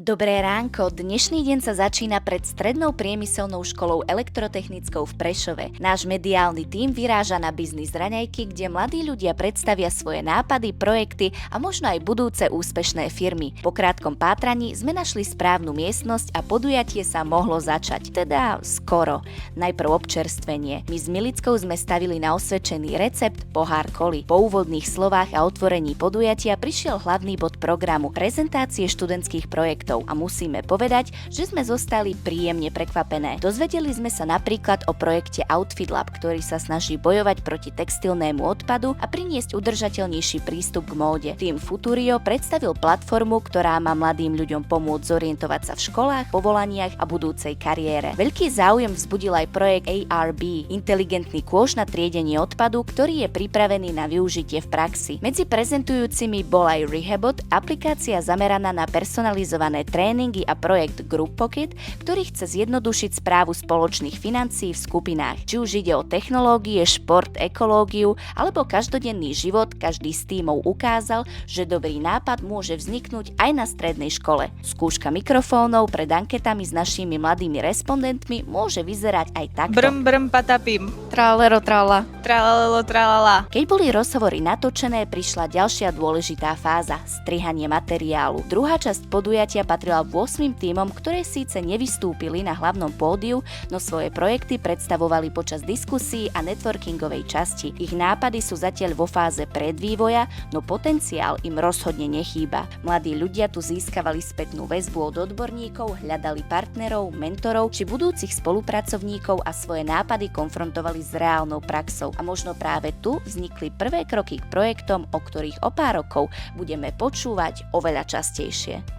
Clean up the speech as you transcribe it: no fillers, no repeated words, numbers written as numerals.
Dobré ránko, dnešný deň sa začína pred strednou priemyselnou školou elektrotechnickou v Prešove. Náš mediálny tím vyráža na biznis raňajky, kde mladí ľudia predstavia svoje nápady, projekty a možno aj budúce úspešné firmy. Po krátkom pátraní sme našli správnu miestnosť a podujatie sa mohlo začať, teda skoro. Najprv občerstvenie. My s Milickou sme stavili na osvedčený recept pohár koli. Po úvodných slovách a otvorení podujatia prišiel hlavný bod programu, prezentácie študentských projektov. A musíme povedať, že sme zostali príjemne prekvapené. Dozvedeli sme sa napríklad o projekte Outfit Lab, ktorý sa snaží bojovať proti textilnému odpadu a priniesť udržateľnejší prístup k móde. Tým Futurio predstavil platformu, ktorá má mladým ľuďom pomôcť zorientovať sa v školách, povolaniach a budúcej kariére. Veľký záujem vzbudil aj projekt ARB, inteligentný kôš na triedenie odpadu, ktorý je pripravený na využitie v praxi. Medzi prezentujúcimi bol aj Rehabot, aplikácia zameraná na personalizované tréningy a projekt Group Pocket, ktorý chce zjednodušiť správu spoločných financií v skupinách. Či už ide o technológie, šport, ekológiu alebo každodenný život, každý z tímov ukázal, že dobrý nápad môže vzniknúť aj na strednej škole. Skúška mikrofónov pred anketami s našimi mladými respondentmi môže vyzerať aj takto. Brm, brm, patapim. Trálero, trála. Tralalelo, tralala. Keď boli rozhovory natočené, prišla ďalšia dôležitá fáza – strihanie materiálu. Druhá časť podujatia patrila 8 tímom, ktoré síce nevystúpili na hlavnom pódiu, no svoje projekty predstavovali počas diskusí a networkingovej časti. Ich nápady sú zatiaľ vo fáze predvývoja, no potenciál im rozhodne nechýba. Mladí ľudia tu získavali spätnú väzbu od odborníkov, hľadali partnerov, mentorov či budúcich spolupracovníkov a svoje nápady konfrontovali s reálnou praxou. A možno práve tu vznikli prvé kroky k projektom, o ktorých o pár rokov budeme počúvať oveľa častejšie.